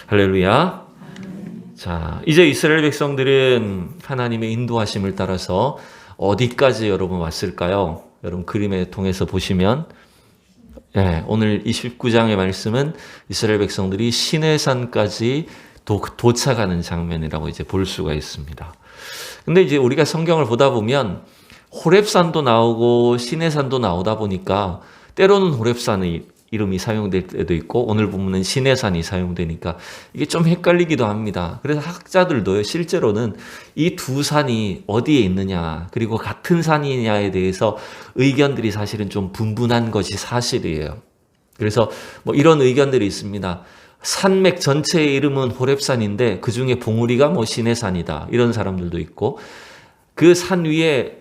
할렐루야. 자, 이제 이스라엘 백성들은 하나님의 인도하심을 따라서 어디까지 여러분 왔을까요? 여러분 그림에 통해서 보시면 오늘 29장의 말씀은 이스라엘 백성들이 시내산까지 도착하는 장면이라고 이제 볼 수가 있습니다. 근데 이제 우리가 성경을 보다 보면 호렙산도 나오고 시내산도 나오다 보니까 때로는 호렙산의 이름이 사용될 때도 있고 오늘 보면은 시내산이 사용되니까 이게 좀 헷갈리기도 합니다. 그래서 학자들도요, 실제로는 이 두 산이 어디에 있느냐 그리고 같은 산이냐에 대해서 의견들이 사실은 좀 분분한 것이 사실이에요. 그래서 뭐 이런 의견들이 있습니다. 산맥 전체의 이름은 호렙산인데 그 중에 봉우리가 뭐 시내산이다, 이런 사람들도 있고, 그 산 위에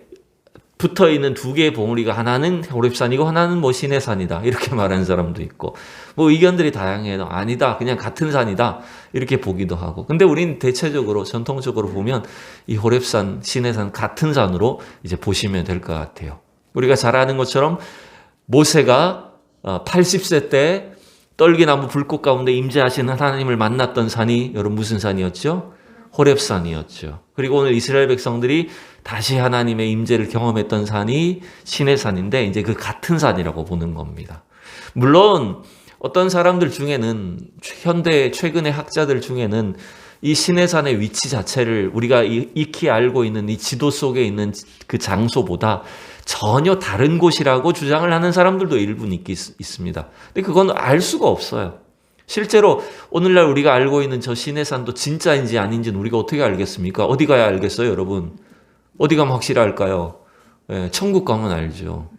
붙어 있는 두 개의 봉우리가 하나는 호렙산이고 하나는 뭐 시내산이다, 이렇게 말하는 사람도 있고, 뭐 의견들이 다양해요. 아니다, 그냥 같은 산이다, 이렇게 보기도 하고. 근데 우리는 대체적으로 전통적으로 보면 이 호렙산, 시내산 같은 산으로 이제 보시면 될 것 같아요. 우리가 잘 아는 것처럼 모세가 80세 때 떨기나무 불꽃 가운데 임재하신 하나님을 만났던 산이 여러분 무슨 산이었죠? 호렙산이었죠. 그리고 오늘 이스라엘 백성들이 다시 하나님의 임재를 경험했던 산이 시내산인데 이제 그 같은 산이라고 보는 겁니다. 물론 어떤 사람들 중에는, 현대 최근의 학자들 중에는 이 시내산의 위치 자체를 우리가 익히 알고 있는 이 지도 속에 있는 그 장소보다 전혀 다른 곳이라고 주장을 하는 사람들도 일부 있습니다. 근데 그건 알 수가 없어요. 실제로 오늘날 우리가 알고 있는 저 시내산도 진짜인지 아닌지는 우리가 어떻게 알겠습니까? 어디 가야 알겠어요, 여러분? 어디 가면 확실히 알까요? 천국 가면 알죠.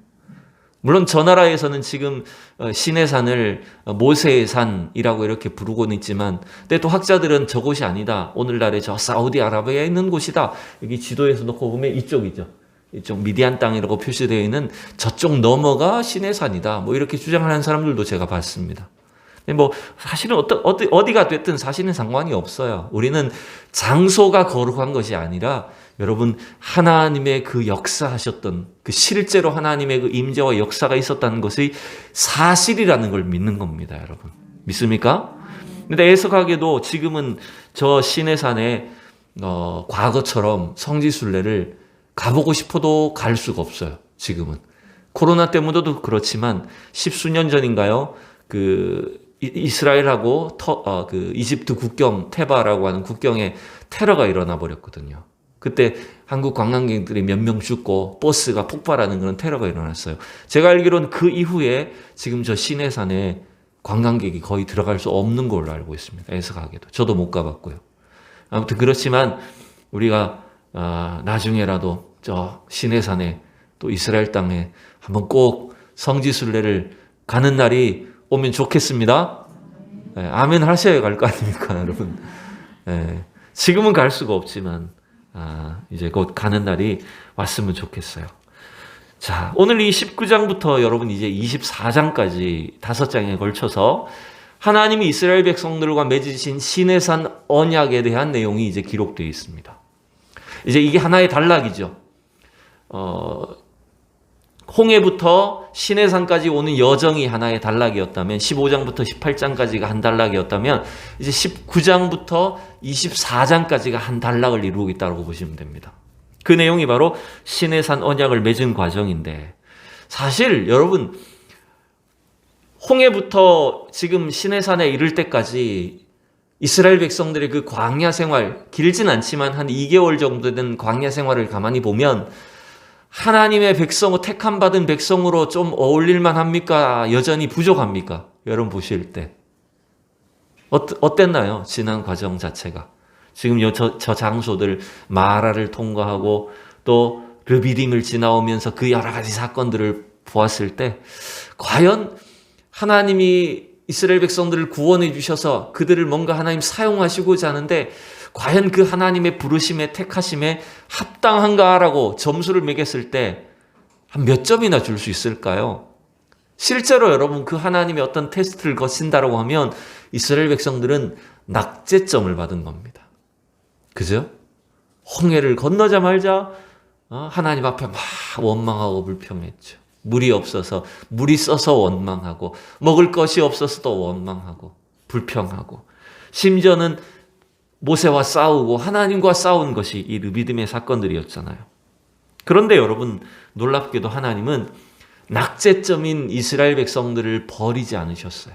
물론 저 나라에서는 지금 시내산을 모세의 산이라고 이렇게 부르고는 있지만, 근데 또 학자들은 저곳이 아니다, 오늘날의 저 사우디아라비아에 있는 곳이다, 여기 지도에서 놓고 보면 이쪽이죠. 이쪽 미디안 땅이라고 표시되어 있는 저쪽 너머가 시내산이다, 뭐 이렇게 주장하는 사람들도 제가 봤습니다. 뭐 사실은 어디가 됐든 사실은 상관이 없어요. 우리는 장소가 거룩한 것이 아니라 여러분 하나님의 그 역사하셨던 그 실제로 하나님의 그 임재와 역사가 있었다는 것이 사실이라는 걸 믿는 겁니다, 여러분. 믿습니까? 근데 애석하게도 지금은 저 시내산에 과거처럼 성지순례를 가보고 싶어도 갈 수가 없어요. 지금은 코로나 때문에도 그렇지만 십수년 전인가요? 이스라엘하고 이집트 국경 테바라고 하는 국경에 테러가 일어나 버렸거든요. 그때 한국 관광객들이 몇 명 죽고 버스가 폭발하는 그런 테러가 일어났어요. 제가 알기로는 그 이후에 지금 저 시내산에 관광객이 거의 들어갈 수 없는 걸로 알고 있습니다. 애석하게도. 저도 못 가봤고요. 아무튼 그렇지만 우리가 나중에라도 저 시내산에 또 이스라엘 땅에 한번 꼭 성지순례를 가는 날이 오면 좋겠습니다. 아멘 하셔야 갈 거 아닙니까, 여러분? 지금은 갈 수가 없지만 이제 곧 가는 날이 왔으면 좋겠어요. 자, 오늘 이 19장부터 여러분 이제 24장까지 5장에 걸쳐서 하나님이 이스라엘 백성들과 맺으신 시내산 언약에 대한 내용이 이제 기록되어 있습니다. 이제 이게 하나의 단락이죠. 홍해부터 시내산까지 오는 여정이 하나의 단락이었다면, 15장부터 18장까지가 한 단락이었다면, 이제 19장부터 24장까지가 한 단락을 이루고 있다고 보시면 됩니다. 그 내용이 바로 시내산 언약을 맺은 과정인데, 사실 여러분 홍해부터 지금 시내산에 이를 때까지 이스라엘 백성들의 그 광야 생활, 길진 않지만 한 2개월 정도 된 광야 생활을 가만히 보면 하나님의 백성, 택함 받은 백성으로 좀 어울릴만 합니까? 여전히 부족합니까? 여러분 보실 때 어땠나요? 지난 과정 자체가. 지금 저 장소들 마라를 통과하고 또 르비딤을 지나오면서 그 여러 가지 사건들을 보았을 때 과연 하나님이 이스라엘 백성들을 구원해 주셔서 그들을 뭔가 하나님 사용하시고자 하는데 과연 그 하나님의 부르심에 택하심에 합당한가라고 점수를 매겼을 때 한 몇 점이나 줄 수 있을까요? 실제로 여러분 그 하나님의 어떤 테스트를 거친다라고 하면 이스라엘 백성들은 낙제점을 받은 겁니다. 그죠? 홍해를 건너자마자 하나님 앞에 막 원망하고 불평했죠. 물이 없어서, 물이 써서 원망하고, 먹을 것이 없어서 또 원망하고 불평하고, 심지어는 모세와 싸우고 하나님과 싸운 것이 이 르비딤의 사건들이었잖아요. 그런데 여러분, 놀랍게도 하나님은 낙제점인 이스라엘 백성들을 버리지 않으셨어요.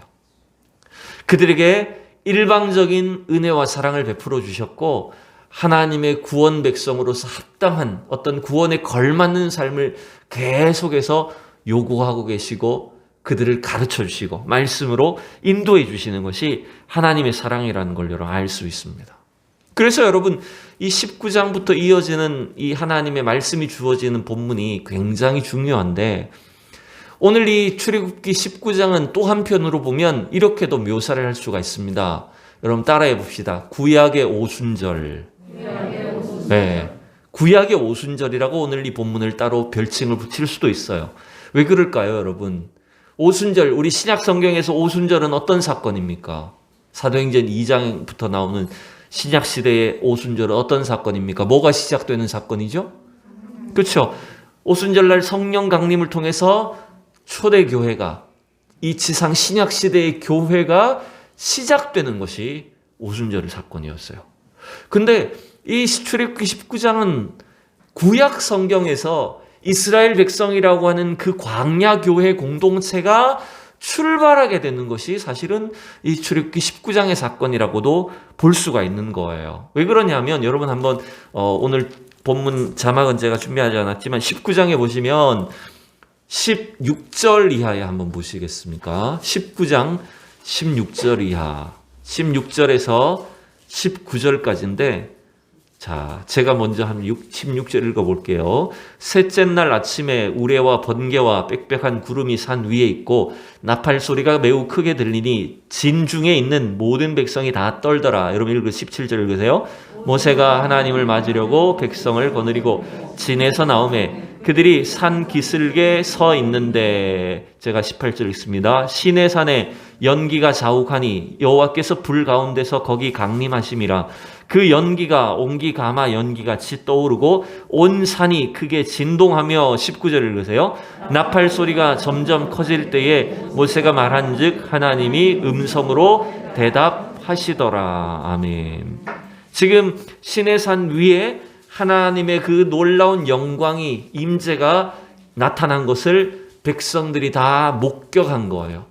그들에게 일방적인 은혜와 사랑을 베풀어 주셨고, 하나님의 구원 백성으로서 합당한 어떤 구원에 걸맞는 삶을 계속해서 요구하고 계시고, 그들을 가르쳐 주시고 말씀으로 인도해 주시는 것이 하나님의 사랑이라는 걸 여러분 알 수 있습니다. 그래서 여러분, 이 19장부터 이어지는 이 하나님의 말씀이 주어지는 본문이 굉장히 중요한데, 오늘 이 출애굽기 19장은 또 한편으로 보면 이렇게도 묘사를 할 수가 있습니다. 여러분 따라해 봅시다. 구약의 오순절. 네, 구약의 오순절이라고 오늘 이 본문을 따로 별칭을 붙일 수도 있어요. 왜 그럴까요, 여러분? 오순절, 우리 신약 성경에서 오순절은 어떤 사건입니까? 사도행전 2장부터 나오는 신약 시대의 오순절은 어떤 사건입니까? 뭐가 시작되는 사건이죠? 그렇죠. 오순절날 성령 강림을 통해서 초대교회가, 이 지상 신약 시대의 교회가 시작되는 것이 오순절 사건이었어요. 근데 이 출애굽기 19장은 구약 성경에서 이스라엘 백성이라고 하는 그 광야 교회 공동체가 출발하게 되는 것이 사실은 이 출애굽기 19장의 사건이라고도 볼 수가 있는 거예요. 왜 그러냐면, 여러분 한번 오늘 본문 자막은 제가 준비하지 않았지만 19장에 보시면 16절 이하에 한번 보시겠습니까? 19장 16절 이하, 16절에서 19절까지인데, 자, 제가 먼저 한 16절 읽어볼게요. 셋째 날 아침에 우레와 번개와 빽빽한 구름이 산 위에 있고 나팔 소리가 매우 크게 들리니 진중에 있는 모든 백성이 다 떨더라. 여러분 17절 읽으세요. 모세가 하나님을 맞으려고 백성을 거느리고 진에서 나오매 그들이 산 기슭에 서 있는데, 제가 18절 읽습니다. 시내 산에 연기가 자욱하니 여호와께서 불 가운데서 거기 강림하심이라. 그 연기가 옹기 가마 연기같이 떠오르고 온 산이 크게 진동하며, 19절 읽으세요. 나팔 소리가 점점 커질 때에 모세가 말한즉 하나님이 음성으로 대답하시더라. 아멘. 지금 시내산 위에 하나님의 그 놀라운 영광이, 임재가 나타난 것을 백성들이 다 목격한 거예요.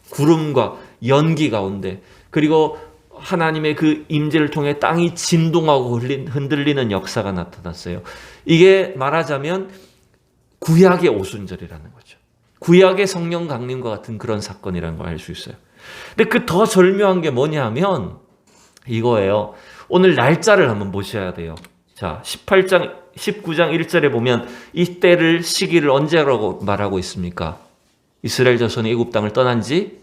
구름과 연기 가운데, 그리고 하나님의 그 임재를 통해 땅이 진동하고 흔들리는 역사가 나타났어요. 이게 말하자면 구약의 오순절이라는 거죠. 구약의 성령 강림과 같은 그런 사건이라는 걸 알 수 있어요. 근데 그 더 절묘한 게 뭐냐 하면 이거예요. 오늘 날짜를 한번 보셔야 돼요. 자, 19장 1절에 보면 이때를, 시기를 언제라고 말하고 있습니까? 이스라엘 자손이 애굽 땅을 떠난 지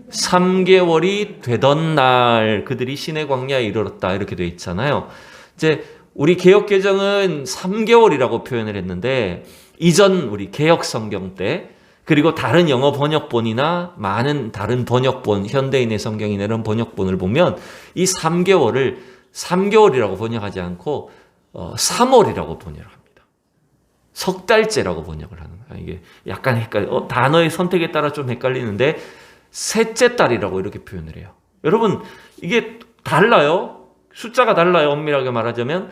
3개월이 되던 날 그들이 시내 광야에 이르렀다, 이렇게 되어 있잖아요. 이제 우리 개역 개정은 3개월이라고 표현을 했는데, 이전 우리 개역 성경 때, 그리고 다른 영어 번역본이나 많은 다른 번역본, 현대인의 성경이나 이런 번역본을 보면 이 3개월을 3개월이라고 번역하지 않고 3월이라고 번역을 합니다. 석 달째라고 번역을 하는 거예요. 이게 약간 단어의 선택에 따라 좀 헷갈리는데, 셋째 달이라고 이렇게 표현을 해요. 여러분, 이게 달라요. 숫자가 달라요. 엄밀하게 말하자면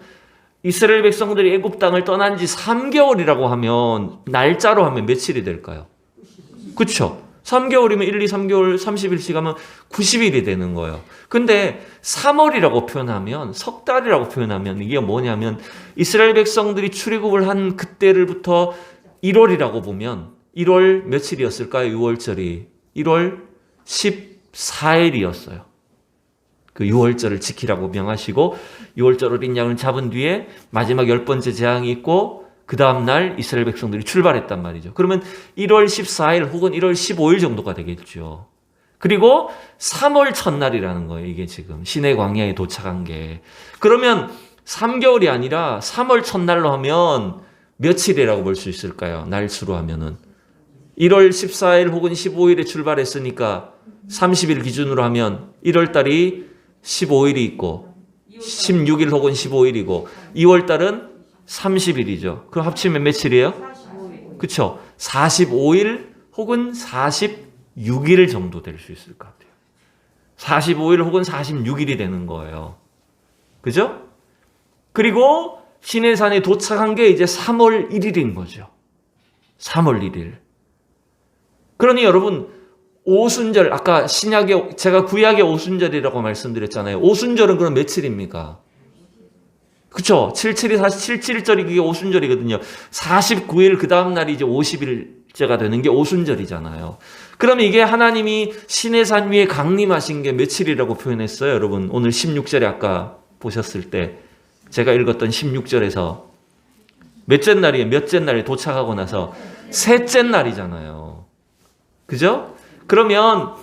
이스라엘 백성들이 애굽 땅을 떠난 지 3개월이라고 하면, 날짜로 하면 며칠이 될까요? 그렇죠? 3개월이면 1, 2, 3개월 30일씩 하면 90일이 되는 거예요. 근데 3월이라고 표현하면, 석 달이라고 표현하면 이게 뭐냐면, 이스라엘 백성들이 출애굽을 한 그때를부터 1월이라고 보면 1월 며칠이었을까요? 6월절이 1월 14일이었어요. 그 6월절을 지키라고 명하시고 6월절 어린 양을 잡은 뒤에 마지막 10번째 재앙이 있고, 그 다음날 이스라엘 백성들이 출발했단 말이죠. 그러면 1월 14일 혹은 1월 15일 정도가 되겠죠. 그리고 3월 첫날이라는 거예요. 이게 지금 시내 광야에 도착한 게. 그러면 3개월이 아니라 3월 첫날로 하면 며칠이라고 볼 수 있을까요? 날수로 하면은 1월 14일 혹은 15일에 출발했으니까 30일 기준으로 하면 1월 달이 15일이 있고 16일 혹은 15일이고 2월 달은 30일이죠. 그럼 합치면 며칠이에요? 45일. 그렇죠. 45일 혹은 46일 정도 될 수 있을 것 같아요. 45일 혹은 46일이 되는 거예요. 그죠? 그리고 시내산에 도착한 게 이제 3월 1일인 거죠. 3월 1일. 그러니 여러분, 오순절, 아까 신약의, 제가 구약의 오순절이라고 말씀드렸잖아요. 오순절은 그럼 며칠입니까? 그쵸? 77이 77절이 그게 오순절이거든요. 49일 그 다음 날이 이제 50일째가 되는 게 오순절이잖아요. 그럼 이게 하나님이 시내산 위에 강림하신 게 며칠이라고 표현했어요, 여러분? 오늘 16절에 아까 보셨을 때 제가 읽었던 16절에서 몇째 날이에요? 몇째 날에 도착하고 나서 셋째 날이잖아요. 그죠? 그러면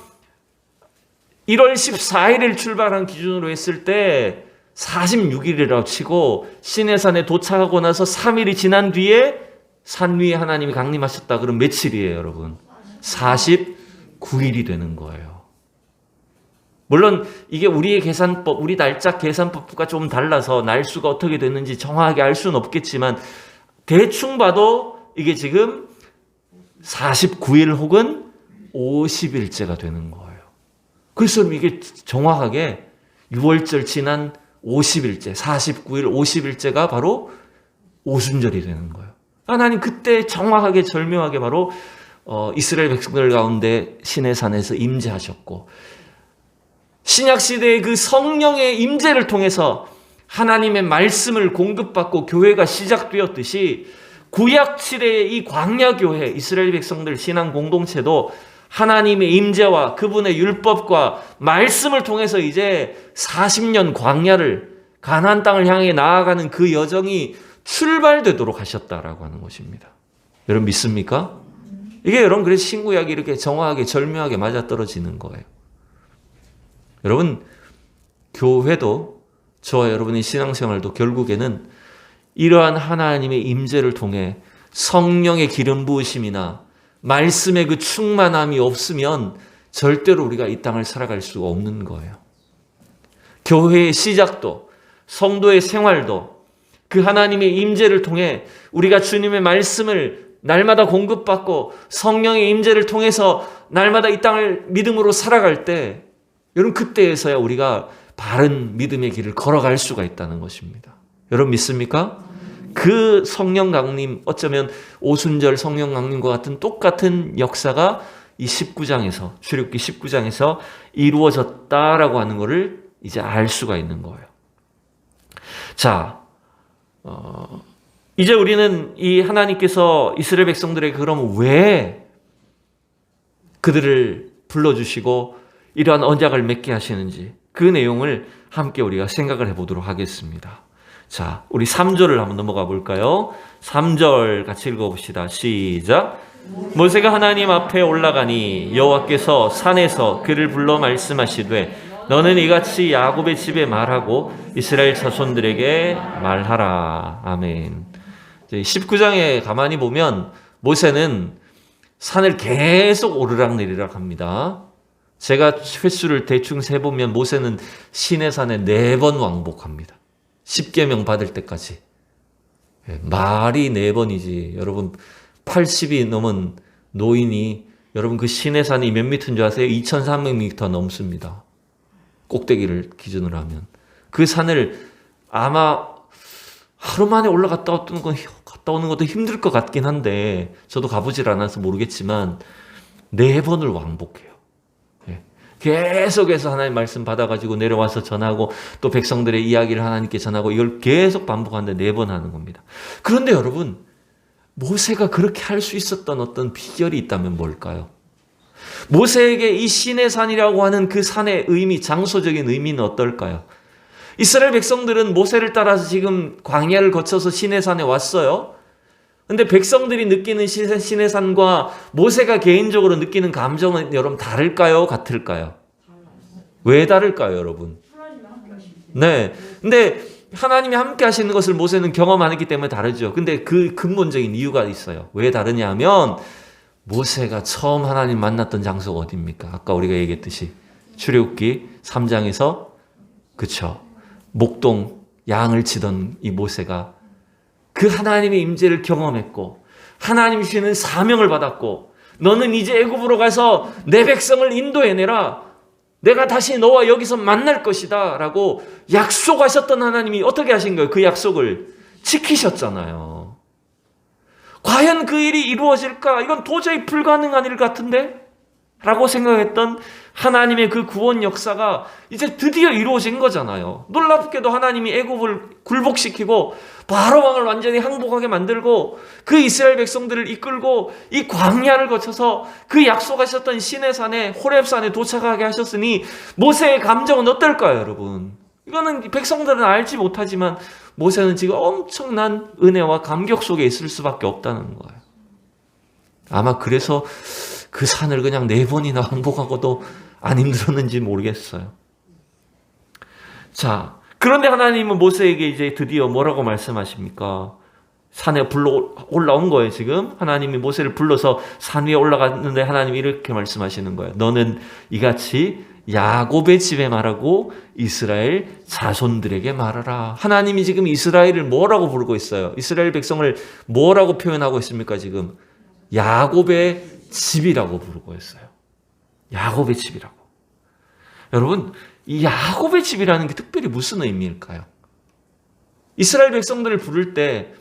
1월 14일을 출발한 기준으로 했을 때 46일이라고 치고 시내산에 도착하고 나서 3일이 지난 뒤에 산 위에 하나님이 강림하셨다. 그럼 며칠이에요, 여러분? 49일이 되는 거예요. 물론 이게 우리의 계산법, 우리 날짜 계산법과 좀 달라서 날수가 어떻게 됐는지 정확하게 알 수는 없겠지만 대충 봐도 이게 지금 49일 혹은 50일째가 되는 거예요. 그래서 이게 정확하게 6월절 지난 50일째, 49일 50일째가 바로 오순절이 되는 거예요. 하나님 그때 정확하게 절묘하게 바로 이스라엘 백성들 가운데 시내산에서 임재하셨고, 신약시대의 그 성령의 임재를 통해서 하나님의 말씀을 공급받고 교회가 시작되었듯이 구약시대의 이 광야교회, 이스라엘 백성들 신앙 공동체도 하나님의 임재와 그분의 율법과 말씀을 통해서 이제 40년 광야를, 가나안 땅을 향해 나아가는 그 여정이 출발되도록 하셨다라고 하는 것입니다. 여러분 믿습니까? 이게 여러분 그래서 신구약이 이렇게 정확하게 절묘하게 맞아떨어지는 거예요. 여러분 교회도 저와 여러분의 신앙생활도 결국에는 이러한 하나님의 임재를 통해 성령의 기름 부으심이나 말씀의 그 충만함이 없으면 절대로 우리가 이 땅을 살아갈 수가 없는 거예요. 교회의 시작도, 성도의 생활도 그 하나님의 임재를 통해 우리가 주님의 말씀을 날마다 공급받고 성령의 임재를 통해서 날마다 이 땅을 믿음으로 살아갈 때, 여러분 그때에서야 우리가 바른 믿음의 길을 걸어갈 수가 있다는 것입니다. 여러분 믿습니까? 그 성령 강림, 어쩌면 오순절 성령 강림과 같은 똑같은 역사가 이 19장에서, 출애굽기 19장에서 이루어졌다라고 하는 것을 이제 알 수가 있는 거예요. 자, 이제 우리는 이 하나님께서 이스라엘 백성들에게 그럼 왜 그들을 불러주시고 이러한 언약을 맺게 하시는지 그 내용을 함께 우리가 생각을 해보도록 하겠습니다. 자, 우리 3절을 한번 넘어가 볼까요? 3절 같이 읽어봅시다. 시작. 모세가 하나님 앞에 올라가니 여호와께서 산에서 그를 불러 말씀하시되 너는 이같이 야곱의 집에 말하고 이스라엘 자손들에게 말하라. 아멘. 19장에 가만히 보면 모세는 산을 계속 오르락내리락 합니다. 제가 횟수를 대충 세보면 모세는 시내산에 4번 왕복합니다. 10계명 받을 때까지. 말이 4번이지. 여러분 80이 넘은 노인이, 여러분 그 시내산이 몇 미터인 줄 아세요? 2300m 넘습니다. 꼭대기를 기준으로 하면. 그 산을 아마 하루 만에 올라갔다 오는 것도 힘들 것 같긴 한데 저도 가보질 않아서 모르겠지만 4번을 왕복해요. 계속해서 하나님 말씀 받아가지고 내려와서 전하고 또 백성들의 이야기를 하나님께 전하고 이걸 계속 반복하는데 4번 하는 겁니다. 그런데 여러분 모세가 그렇게 할 수 있었던 어떤 비결이 있다면 뭘까요? 모세에게 이 시내산이라고 하는 그 산의 의미, 장소적인 의미는 어떨까요? 이스라엘 백성들은 모세를 따라서 지금 광야를 거쳐서 시내산에 왔어요. 근데 백성들이 느끼는 시내산과 모세가 개인적으로 느끼는 감정은 여러분 다를까요? 같을까요? 왜 다를까요, 여러분? 네. 근데 하나님이 함께 하시는 것을 모세는 경험 안 했기 때문에 다르죠. 근데 그 근본적인 이유가 있어요. 왜 다르냐 하면 모세가 처음 하나님 만났던 장소가 어디입니까? 아까 우리가 얘기했듯이 출애굽기 3장에서 그쵸. 목동 양을 치던 이 모세가 그 하나님의 임재를 경험했고 하나님 주시는 사명을 받았고 너는 이제 애굽으로 가서 내 백성을 인도해내라. 내가 다시 너와 여기서 만날 것이다 라고 약속하셨던 하나님이 어떻게 하신 거예요? 그 약속을 지키셨잖아요. 과연 그 일이 이루어질까? 이건 도저히 불가능한 일 같은데? 라고 생각했던 하나님의 그 구원 역사가 이제 드디어 이루어진 거잖아요. 놀랍게도 하나님이 애굽을 굴복시키고 바로 왕을 완전히 항복하게 만들고 그 이스라엘 백성들을 이끌고 이 광야를 거쳐서 그 약속하셨던 시내산에 호렙산에 도착하게 하셨으니 모세의 감정은 어떨까요, 여러분? 이거는 백성들은 알지 못하지만 모세는 지금 엄청난 은혜와 감격 속에 있을 수밖에 없다는 거예요. 아마 그래서 그 산을 그냥 4번이나 항복하고도 안 힘들었는지 모르겠어요. 자, 그런데 하나님은 모세에게 이제 드디어 뭐라고 말씀하십니까? 산에 올라온 거예요, 지금. 하나님이 모세를 불러서 산 위에 올라갔는데 하나님이 이렇게 말씀하시는 거예요. 너는 이같이 야곱의 집에 말하고 이스라엘 자손들에게 말하라. 하나님이 지금 이스라엘을 뭐라고 부르고 있어요? 이스라엘 백성을 뭐라고 표현하고 있습니까, 지금? 야곱의 집이라고 부르고 있어요. 야곱의 집이라고. 여러분, 이 야곱의 집이라는 게 특별히 무슨 의미일까요? 이스라엘 백성들을 부를 때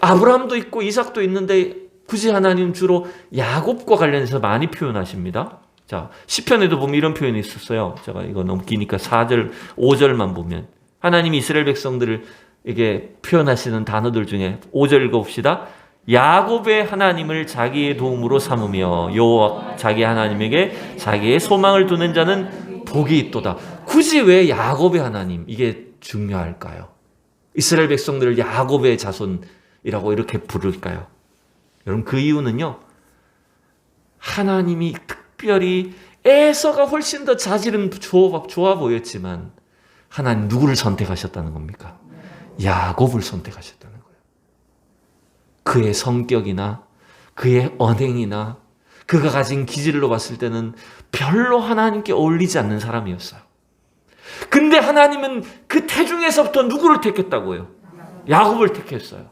아브라함도 있고 이삭도 있는데 굳이 하나님 주로 야곱과 관련해서 많이 표현하십니다. 자, 시편에도 보면 이런 표현이 있었어요. 제가 이거 너무 기니까 4절, 5절만 보면 하나님이 이스라엘 백성들에게 표현하시는 단어들 중에 5절 읽어봅시다. 야곱의 하나님을 자기의 도움으로 삼으며 여호와 자기 하나님에게 자기의 소망을 두는 자는 복이 있도다. 굳이 왜 야곱의 하나님 이게 중요할까요? 이스라엘 백성들을 야곱의 자손이라고 이렇게 부를까요? 여러분 그 이유는요. 하나님이 특별히 에서가 훨씬 더 자질은 좋아 보였지만 하나님 누구를 선택하셨다는 겁니까? 야곱을 선택하셨다는 거예요. 그의 성격이나 그의 언행이나 그가 가진 기질로 봤을 때는 별로 하나님께 어울리지 않는 사람이었어요. 근데 하나님은 그 태중에서부터 누구를 택했다고요? 야곱을 택했어요.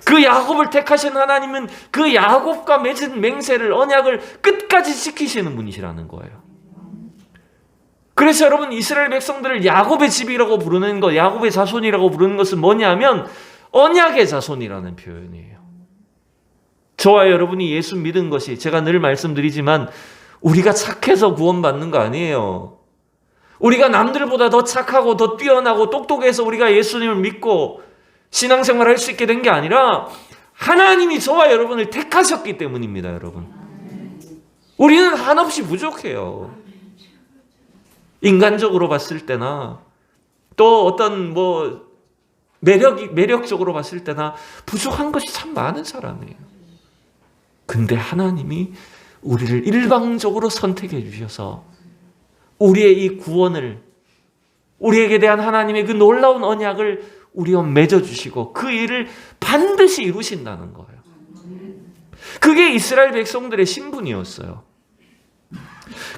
그 야곱을 택하신 하나님은 그 야곱과 맺은 맹세를 언약을 끝까지 지키시는 분이시라는 거예요. 그래서 여러분 이스라엘 백성들을 야곱의 집이라고 부르는 것, 야곱의 자손이라고 부르는 것은 뭐냐면 언약의 자손이라는 표현이에요. 저와 여러분이 예수 믿은 것이 제가 늘 말씀드리지만 우리가 착해서 구원받는 거 아니에요. 우리가 남들보다 더 착하고 더 뛰어나고 똑똑해서 우리가 예수님을 믿고 신앙생활을 할 수 있게 된 게 아니라 하나님이 저와 여러분을 택하셨기 때문입니다, 여러분. 우리는 한없이 부족해요. 인간적으로 봤을 때나 또 어떤 매력적으로 봤을 때나 부족한 것이 참 많은 사람이에요. 근데 하나님이 우리를 일방적으로 선택해 주셔서 우리의 이 구원을, 우리에게 대한 하나님의 그 놀라운 언약을 우리와 맺어주시고 그 일을 반드시 이루신다는 거예요. 그게 이스라엘 백성들의 신분이었어요.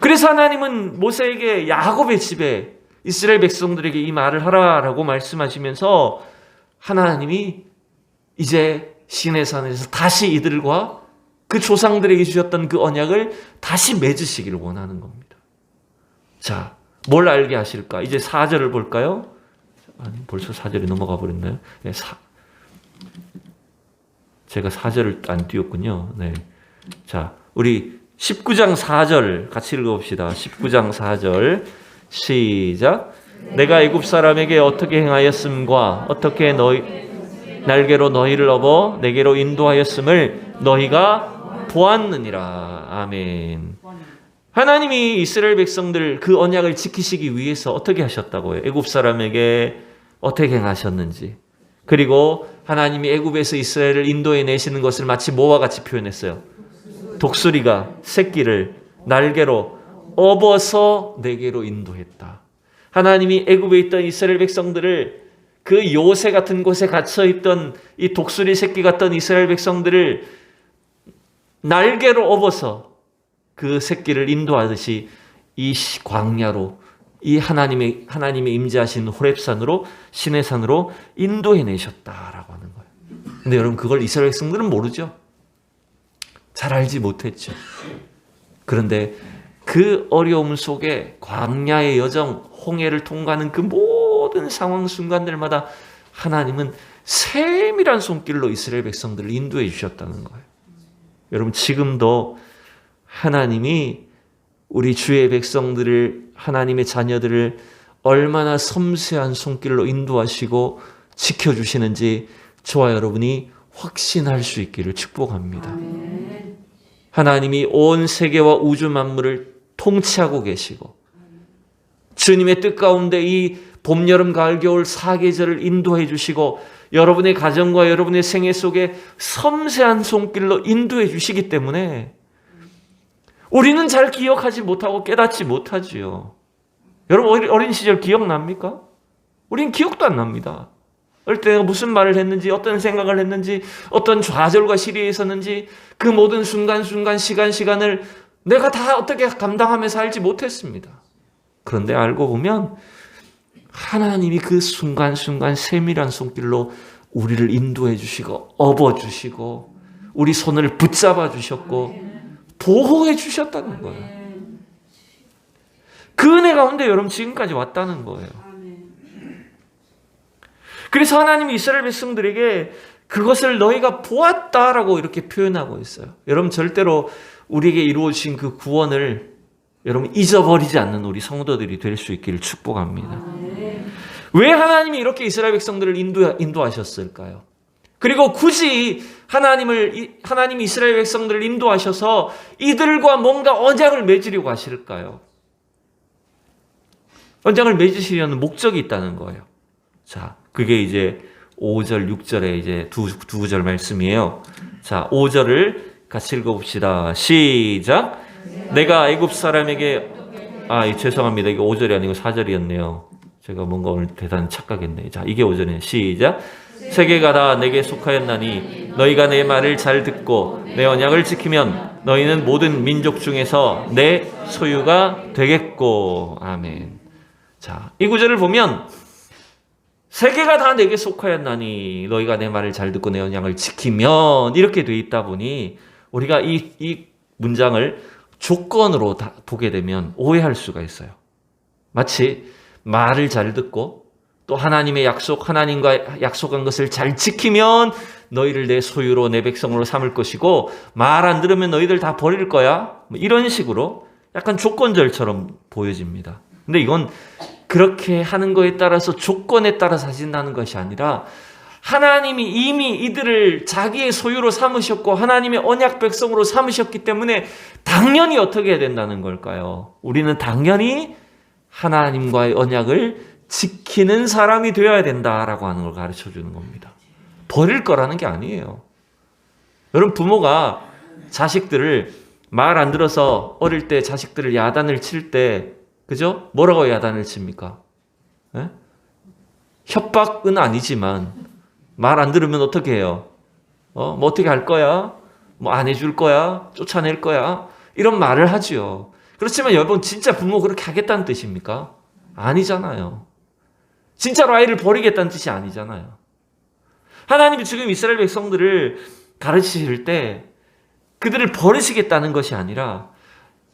그래서 하나님은 모세에게 야곱의 집에 이스라엘 백성들에게 이 말을 하라라고 말씀하시면서 하나님이 이제 시내산에서 다시 이들과 그 조상들에게 주셨던 그 언약을 다시 맺으시기를 원하는 겁니다. 자, 뭘 알게 하실까? 이제 4절을 볼까요? 아니, 벌써 4절이 넘어가 버렸나요? 네, 제가 4절을 안 띄웠군요. 네. 자, 우리 19장 4절 같이 읽어봅시다. 19장 4절 시작. 내가 애굽 사람에게 어떻게 행하였음과 어떻게 날개로 너희를 업어 내게로 인도하였음을 너희가 보았느니라. 아멘. 하나님이 이스라엘 백성들 그 언약을 지키시기 위해서 어떻게 하셨다고요? 애굽 사람에게 어떻게 행하셨는지. 그리고 하나님이 애굽에서 이스라엘을 인도해 내시는 것을 마치 뭐와 같이 표현했어요? 독수리가 새끼를 날개로 업어서 내게로 인도했다. 하나님이 애굽에 있던 이스라엘 백성들을 그 요새 같은 곳에 갇혀 있던 이 독수리 새끼 같던 이스라엘 백성들을 날개로 업어서 그 새끼를 인도하듯이 이 광야로 이 하나님의 임재하신 호렙산으로 시내산으로 인도해 내셨다라고 하는 거예요. 근데 여러분 그걸 이스라엘 백성들은 모르죠. 잘 알지 못했죠. 그런데 그 어려움 속에 광야의 여정, 홍해를 통과하는 그 모든 상황 순간들마다 하나님은 세밀한 손길로 이스라엘 백성들을 인도해 주셨다는 거예요. 여러분, 지금도 하나님이 우리 주의 백성들을, 하나님의 자녀들을 얼마나 섬세한 손길로 인도하시고 지켜주시는지 저와 여러분이 확신할 수 있기를 축복합니다. 하나님이 온 세계와 우주 만물을 통치하고 계시고 주님의 뜻 가운데 이 봄, 여름, 가을, 겨울 4계절을 인도해 주시고 여러분의 가정과 여러분의 생애 속에 섬세한 손길로 인도해 주시기 때문에 우리는 잘 기억하지 못하고 깨닫지 못하지요. 여러분, 어린 시절 기억납니까? 우린 기억도 안 납니다. 어릴 때 내가 무슨 말을 했는지, 어떤 생각을 했는지, 어떤 좌절과 시리에 있었는지 그 모든 순간순간, 시간을 내가 다 어떻게 감당하며 살지 못했습니다. 그런데 알고 보면 하나님이 그 순간순간 세밀한 손길로 우리를 인도해 주시고 업어 주시고 우리 손을 붙잡아 주셨고 보호해 주셨다는 거예요. 그 은혜 가운데 여러분 지금까지 왔다는 거예요. 그래서 하나님이 이스라엘 백성들에게 그것을 너희가 보았다라고 이렇게 표현하고 있어요. 여러분, 절대로 우리에게 이루어진 그 구원을 여러분 잊어버리지 않는 우리 성도들이 될 수 있기를 축복합니다. 왜 하나님이 이렇게 이스라엘 백성들을 인도하셨을까요? 그리고 굳이 하나님이 이스라엘 백성들을 인도하셔서 이들과 뭔가 언약을 맺으려고 하실까요? 언약을 맺으시려는 목적이 있다는 거예요. 자, 그게 이제 5절, 6절에 이제 두 구절 말씀이에요. 자, 5절을 같이 읽어봅시다. 시작. 내가 애굽 사람에게 죄송합니다. 이게 5절이 아니고 4절이었네요. 제가 뭔가 오늘 대단히 착각했네. 자, 이게 5절이에요. 시작. 세계가 다 내게 속하였나니 너희가 내 말을 잘 듣고 내 언약을 지키면 너희는 모든 민족 중에서 내 소유가 되겠고. 아멘. 자, 이 구절을 보면 세계가 다 내게 속하였나니 너희가 내 말을 잘 듣고 내 언약을 지키면 이렇게 돼 있다 보니 우리가 이 문장을 조건으로 다 보게 되면 오해할 수가 있어요. 마치 말을 잘 듣고 또 하나님의 하나님과 약속한 것을 잘 지키면 너희를 내 소유로 내 백성으로 삼을 것이고 말 안 들으면 너희들 다 버릴 거야. 이런 식으로 약간 조건절처럼 보여집니다. 근데 이건 그렇게 하는 거에 따라서 조건에 따라서 하신다는 것이 아니라 하나님이 이미 이들을 자기의 소유로 삼으셨고 하나님의 언약 백성으로 삼으셨기 때문에 당연히 어떻게 해야 된다는 걸까요? 우리는 당연히 하나님과의 언약을 지키는 사람이 되어야 된다라고 하는 걸 가르쳐 주는 겁니다. 버릴 거라는 게 아니에요. 여러분, 부모가 자식들을 말 안 들어서 어릴 때 자식들을 야단을 칠 때 그죠? 뭐라고 야단을 칩니까? 예? 협박은 아니지만 말 안 들으면 어떻게 해요? 뭐 어떻게 할 거야? 뭐 안 해줄 거야? 쫓아낼 거야? 이런 말을 하지요. 그렇지만 여러분, 진짜 부모 그렇게 하겠다는 뜻입니까? 아니잖아요. 진짜로 아이를 버리겠다는 뜻이 아니잖아요. 하나님이 지금 이스라엘 백성들을 가르치실 때 그들을 버리시겠다는 것이 아니라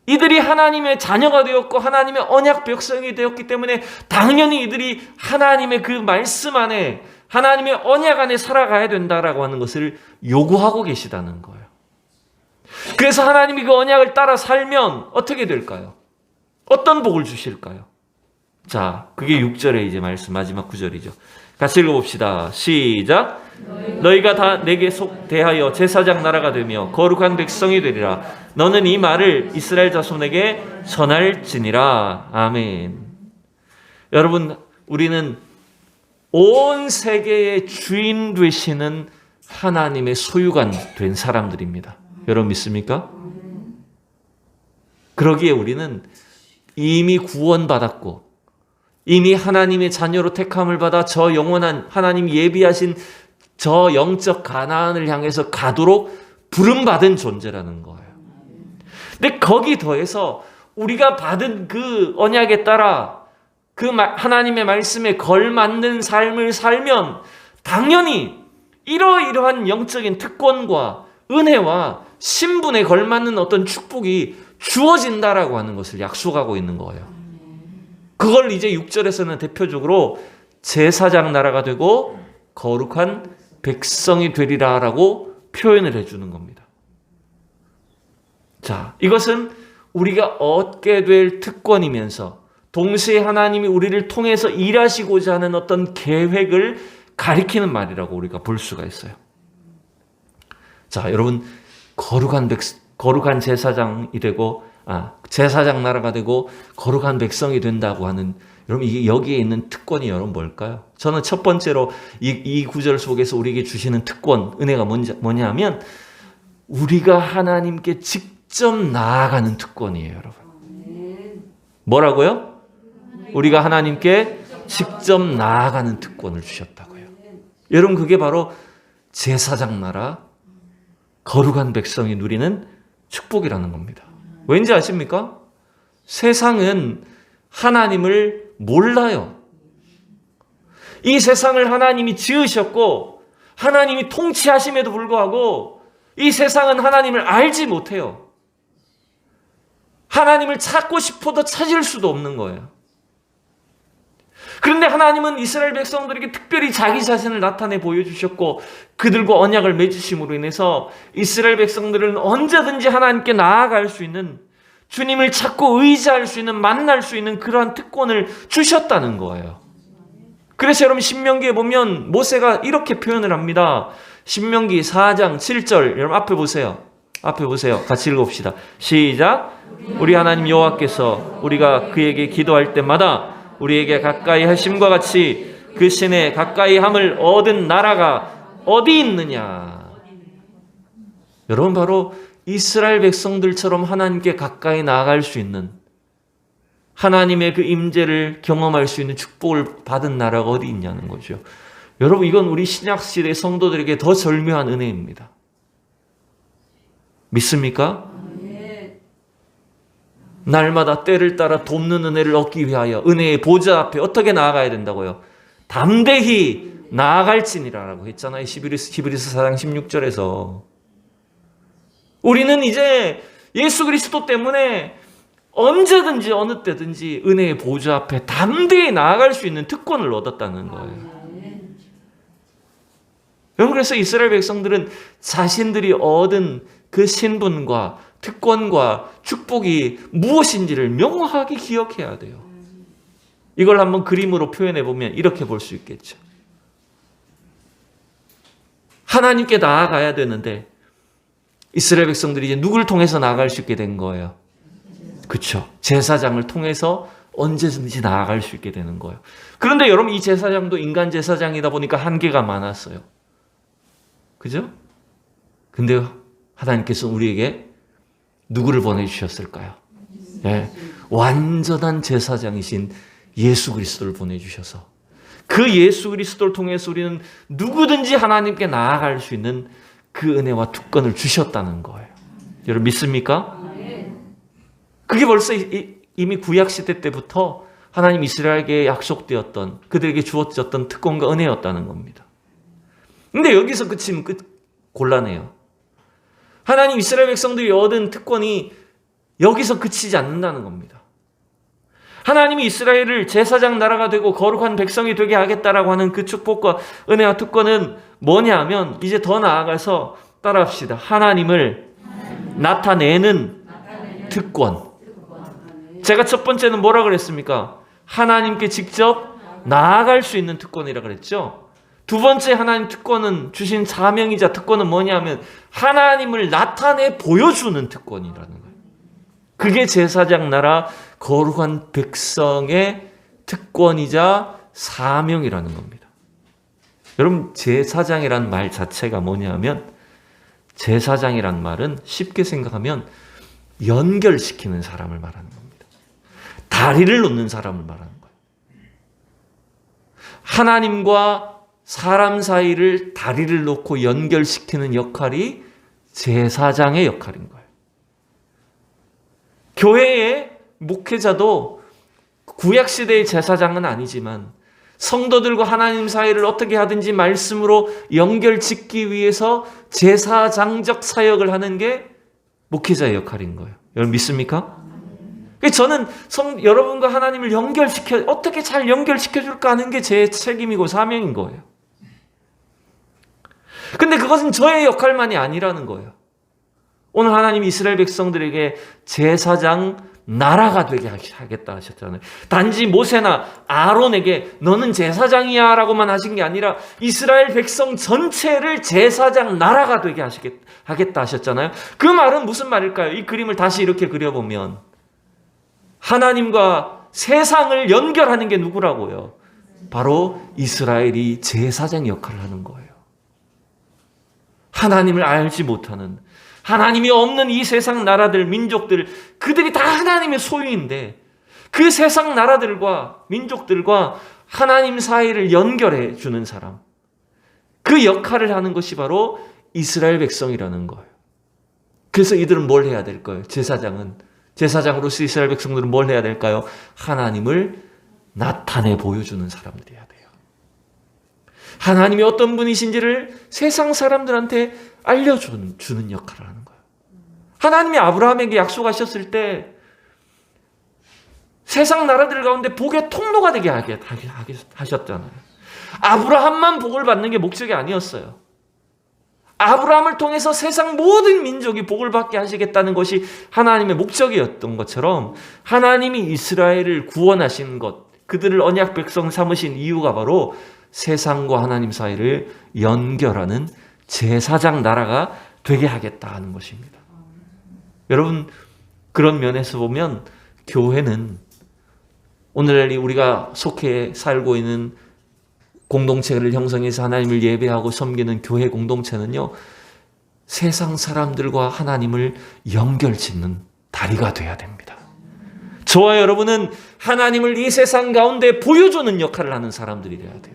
이들이 하나님의 자녀가 되었고 하나님의 언약 백성이 되었기 때문에 당연히 이들이 하나님의 그 말씀 안에 하나님의 언약 안에 살아가야 된다라고 하는 것을 요구하고 계시다는 거예요. 그래서 하나님이 그 언약을 따라 살면 어떻게 될까요? 어떤 복을 주실까요? 자, 그게 6절에 이제 말씀 마지막 9절이죠. 같이 읽어봅시다. 시작. 너희가 다 내게 대하여 제사장 나라가 되며 거룩한 백성이 되리라. 너는 이 말을 이스라엘 자손에게 전할지니라. 아멘. 여러분, 우리는 온 세계의 주인 되시는 하나님의 소유가 된 사람들입니다. 여러분 믿습니까? 그러기에 우리는 이미 구원받았고 이미 하나님의 자녀로 택함을 받아 저 영원한 하나님 예비하신 저 영적 가나안을 향해서 가도록 부름받은 존재라는 거예요. 근데 거기 더해서 우리가 받은 그 언약에 따라 그 하나님의 말씀에 걸맞는 삶을 살면 당연히 이러이러한 영적인 특권과 은혜와 신분에 걸맞는 어떤 축복이 주어진다라고 하는 것을 약속하고 있는 거예요. 그걸 이제 6절에서는 대표적으로 제사장 나라가 되고 거룩한 백성이 되리라라고 표현을 해주는 겁니다. 자, 이것은 우리가 얻게 될 특권이면서 동시에 하나님이 우리를 통해서 일하시고자 하는 어떤 계획을 가리키는 말이라고 우리가 볼 수가 있어요. 자, 여러분, 거룩한 제사장이 되고, 제사장 나라가 되고 거룩한 백성이 된다고 하는, 여러분, 이게 여기에 있는 특권이 여러분 뭘까요? 저는 첫 번째로 이 구절 속에서 우리에게 주시는 특권, 은혜가 뭐냐 하면 우리가 하나님께 직접 나아가는 특권이에요, 여러분. 뭐라고요? 우리가 하나님께 직접 나아가는 특권을 주셨다고요. 여러분, 그게 바로 제사장 나라, 거룩한 백성이 누리는 축복이라는 겁니다. 왠지 아십니까? 세상은 하나님을 몰라요. 이 세상을 하나님이 지으셨고 하나님이 통치하심에도 불구하고 이 세상은 하나님을 알지 못해요. 하나님을 찾고 싶어도 찾을 수도 없는 거예요. 그런데 하나님은 이스라엘 백성들에게 특별히 자기 자신을 나타내 보여주셨고 그들과 언약을 맺으심으로 인해서 이스라엘 백성들은 언제든지 하나님께 나아갈 수 있는, 주님을 찾고 의지할 수 있는, 만날 수 있는 그러한 특권을 주셨다는 거예요. 그래서 여러분, 신명기에 보면 모세가 이렇게 표현을 합니다. 신명기 4장 7절, 여러분 앞에 보세요. 앞에 보세요. 같이 읽어봅시다. 시작. 우리 하나님 여호와께서 우리가 그에게 기도할 때마다 우리에게 가까이 하심과 같이 그 신에 가까이 함을 얻은 나라가 어디 있느냐. 여러분, 바로 이스라엘 백성들처럼 하나님께 가까이 나아갈 수 있는, 하나님의 그 임재를 경험할 수 있는 축복을 받은 나라가 어디 있냐는 거죠. 여러분, 이건 우리 신약시대 성도들에게 더 절묘한 은혜입니다. 믿습니까? 날마다 때를 따라 돕는 은혜를 얻기 위하여 은혜의 보좌 앞에 어떻게 나아가야 된다고요? 담대히 나아갈지니라라고 했잖아요. 히브리서 4장 16절에서. 우리는 이제 예수 그리스도 때문에 언제든지 어느 때든지 은혜의 보좌 앞에 담대히 나아갈 수 있는 특권을 얻었다는 거예요. 여러분, 그래서 이스라엘 백성들은 자신들이 얻은 그 신분과 특권과 축복이 무엇인지를 명확하게 기억해야 돼요. 이걸 한번 그림으로 표현해 보면 이렇게 볼 수 있겠죠. 하나님께 나아가야 되는데 이스라엘 백성들이 이제 누구를 통해서 나아갈 수 있게 된 거예요? 그렇죠. 제사장을 통해서 언제든지 나아갈 수 있게 되는 거예요. 그런데 여러분, 이 제사장도 인간 제사장이다 보니까 한계가 많았어요. 그죠? 근데 하나님께서 우리에게 누구를 보내주셨을까요? 네, 완전한 제사장이신 예수 그리스도를 보내주셔서 그 예수 그리스도를 통해서 우리는 누구든지 하나님께 나아갈 수 있는 그 은혜와 특권을 주셨다는 거예요. 여러분, 믿습니까? 그게 벌써 이미 구약시대 때부터 하나님 이스라엘에게 약속되었던, 그들에게 주어졌던 특권과 은혜였다는 겁니다. 근데 여기서 그치면 곤란해요. 하나님 이스라엘 백성들이 얻은 특권이 여기서 그치지 않는다는 겁니다. 하나님이 이스라엘을 제사장 나라가 되고 거룩한 백성이 되게 하겠다라고 하는 그 축복과 은혜와 특권은 뭐냐 하면 이제 더 나아가서 따라합시다. 하나님을 나타내는 특권. 제가 첫 번째는 뭐라 그랬습니까? 하나님께 직접 나아갈 수 있는 특권이라 그랬죠. 두 번째 하나님 특권은, 주신 사명이자 특권은 뭐냐 하면 하나님을 나타내 보여주는 특권이라는 거예요. 그게 제사장 나라 거룩한 백성의 특권이자 사명이라는 겁니다. 여러분, 제사장이란 말 자체가 뭐냐 하면, 제사장이란 말은 쉽게 생각하면 연결시키는 사람을 말하는 겁니다. 다리를 놓는 사람을 말하는 거예요. 하나님과 사람 사이를 다리를 놓고 연결시키는 역할이 제사장의 역할인 거예요. 교회의 목회자도 구약시대의 제사장은 아니지만 성도들과 하나님 사이를 어떻게 하든지 말씀으로 연결짓기 위해서 제사장적 사역을 하는 게 목회자의 역할인 거예요. 여러분 믿습니까? 저는 여러분과 하나님을 어떻게 잘 연결시켜줄까 하는 게 제 책임이고 사명인 거예요. 근데 그것은 저의 역할만이 아니라는 거예요. 오늘 하나님이 이스라엘 백성들에게 제사장 나라가 되게 하겠다 하셨잖아요. 단지 모세나 아론에게 너는 제사장이야 라고만 하신 게 아니라 이스라엘 백성 전체를 제사장 나라가 되게 하겠다 하셨잖아요. 그 말은 무슨 말일까요? 이 그림을 다시 이렇게 그려보면 하나님과 세상을 연결하는 게 누구라고요? 바로 이스라엘이 제사장 역할을 하는 거예요. 하나님을 알지 못하는, 하나님이 없는 이 세상 나라들, 민족들, 그들이 다 하나님의 소유인데 그 세상 나라들과 민족들과 하나님 사이를 연결해 주는 사람, 그 역할을 하는 것이 바로 이스라엘 백성이라는 거예요. 그래서 이들은 뭘 해야 될까요? 제사장으로서 이스라엘 백성들은 뭘 해야 될까요? 하나님을 나타내 보여주는 사람들이어야 돼요. 하나님이 어떤 분이신지를 세상 사람들한테 알려주는 역할을 하는 거예요. 하나님이 아브라함에게 약속하셨을 때 세상 나라들 가운데 복의 통로가 되게 하셨잖아요. 아브라함만 복을 받는 게 목적이 아니었어요. 아브라함을 통해서 세상 모든 민족이 복을 받게 하시겠다는 것이 하나님의 목적이었던 것처럼 하나님이 이스라엘을 구원하신 것, 그들을 언약 백성 삼으신 이유가 바로 세상과 하나님 사이를 연결하는 제사장 나라가 되게 하겠다 하는 것입니다. 여러분, 그런 면에서 보면 교회는 오늘날 우리가 속해 살고 있는 공동체를 형성해서 하나님을 예배하고 섬기는 교회 공동체는요, 세상 사람들과 하나님을 연결짓는 다리가 돼야 됩니다. 저와 여러분은 하나님을 이 세상 가운데 보여주는 역할을 하는 사람들이 돼야 돼요.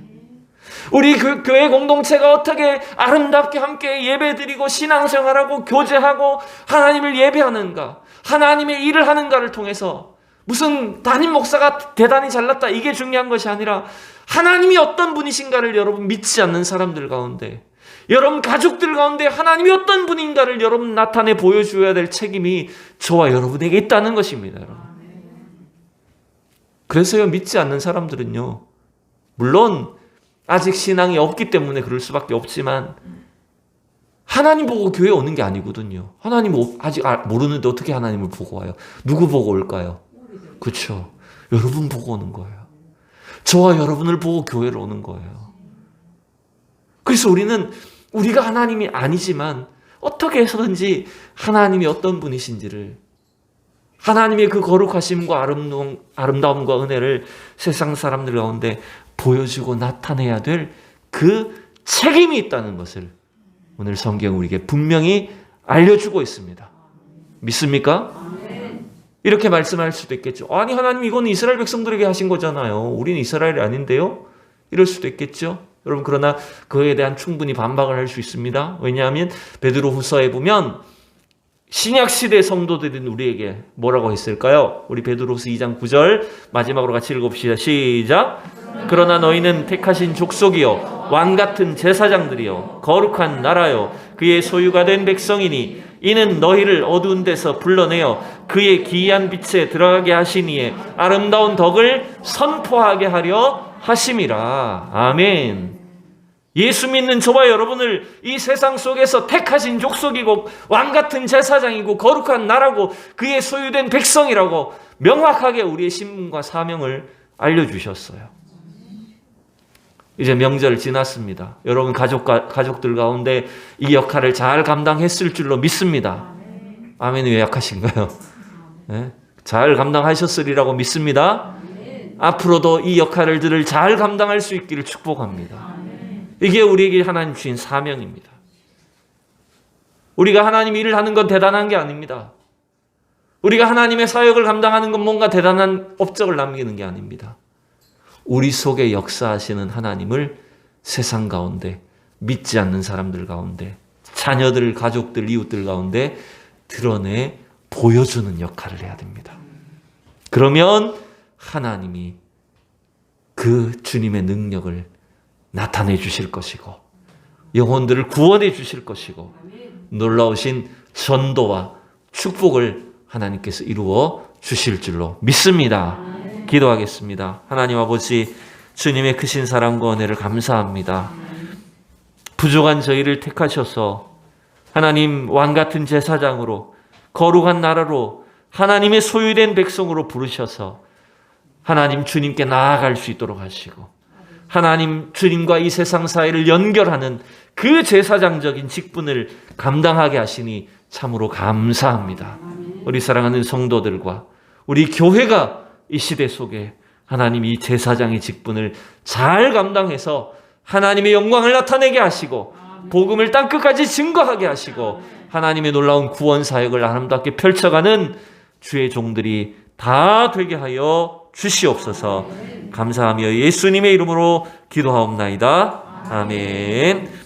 우리 그 교회 공동체가 어떻게 아름답게 함께 예배드리고 신앙생활하고 교제하고 하나님을 예배하는가, 하나님의 일을 하는가를 통해서 무슨 담임 목사가 대단히 잘났다 이게 중요한 것이 아니라 하나님이 어떤 분이신가를 여러분 믿지 않는 사람들 가운데, 여러분 가족들 가운데 하나님이 어떤 분인가를 여러분 나타내 보여줘야 될 책임이 저와 여러분에게 있다는 것입니다. 여러분. 그래서요, 믿지 않는 사람들은요, 물론 아직 신앙이 없기 때문에 그럴 수밖에 없지만 하나님 보고 교회 오는 게 아니거든요. 하나님 아직 모르는데 어떻게 하나님을 보고 와요? 누구 보고 올까요? 그렇죠. 여러분 보고 오는 거예요. 저와 여러분을 보고 교회를 오는 거예요. 그래서 우리가 하나님이 아니지만 어떻게 해서든지 하나님이 어떤 분이신지를, 하나님의 그 거룩하심과 아름다움과 은혜를 세상 사람들 가운데 보여주고 나타내야 될 그 책임이 있다는 것을 오늘 성경은 우리에게 분명히 알려주고 있습니다. 믿습니까? 이렇게 말씀할 수도 있겠죠. 아니, 하나님 이거는 이스라엘 백성들에게 하신 거잖아요. 우리는 이스라엘이 아닌데요? 이럴 수도 있겠죠. 여러분, 그러나 그에 대한 충분히 반박을 할 수 있습니다. 왜냐하면 베드로후서에 보면 신약시대 성도들인 우리에게 뭐라고 했을까요? 우리 베드로후서 2장 9절 마지막으로 같이 읽읍시다. 시작. 그러나 너희는 택하신 족속이요 왕같은 제사장들이요 거룩한 나라요 그의 소유가 된 백성이니 이는 너희를 어두운 데서 불러내어 그의 기이한 빛에 들어가게 하시니에 아름다운 덕을 선포하게 하려 하심이라. 아멘. 예수 믿는 저와 여러분을 이 세상 속에서 택하신 족속이고 왕같은 제사장이고 거룩한 나라고 그의 소유된 백성이라고 명확하게 우리의 신분과 사명을 알려주셨어요. 이제 명절 지났습니다. 여러분 가족들 가운데 이 역할을 잘 감당했을 줄로 믿습니다. 아멘이 왜 약하신가요? 네? 잘 감당하셨으리라고 믿습니다. 앞으로도 이 역할들을 잘 감당할 수 있기를 축복합니다. 이게 우리에게 하나님 주신 사명입니다. 우리가 하나님 일을 하는 건 대단한 게 아닙니다. 우리가 하나님의 사역을 감당하는 건 뭔가 대단한 업적을 남기는 게 아닙니다. 우리 속에 역사하시는 하나님을 세상 가운데, 믿지 않는 사람들 가운데, 자녀들, 가족들, 이웃들 가운데 드러내 보여주는 역할을 해야 됩니다. 그러면 하나님이 그 주님의 능력을 나타내 주실 것이고 영혼들을 구원해 주실 것이고 놀라우신 전도와 축복을 하나님께서 이루어 주실 줄로 믿습니다. 기도하겠습니다. 하나님 아버지, 주님의 크신 사랑과 은혜를 감사합니다. 부족한 저희를 택하셔서 하나님 왕같은 제사장으로, 거룩한 나라로, 하나님의 소유된 백성으로 부르셔서 하나님 주님께 나아갈 수 있도록 하시고, 하나님 주님과 이 세상 사이를 연결하는 그 제사장적인 직분을 감당하게 하시니 참으로 감사합니다. 우리 사랑하는 성도들과 우리 교회가 이 시대 속에 하나님 이 제사장의 직분을 잘 감당해서 하나님의 영광을 나타내게 하시고, 복음을 땅끝까지 증거하게 하시고, 하나님의 놀라운 구원 사역을 아름답게 펼쳐가는 주의 종들이 다 되게 하여 주시옵소서. 감사하며 예수님의 이름으로 기도하옵나이다. 아멘.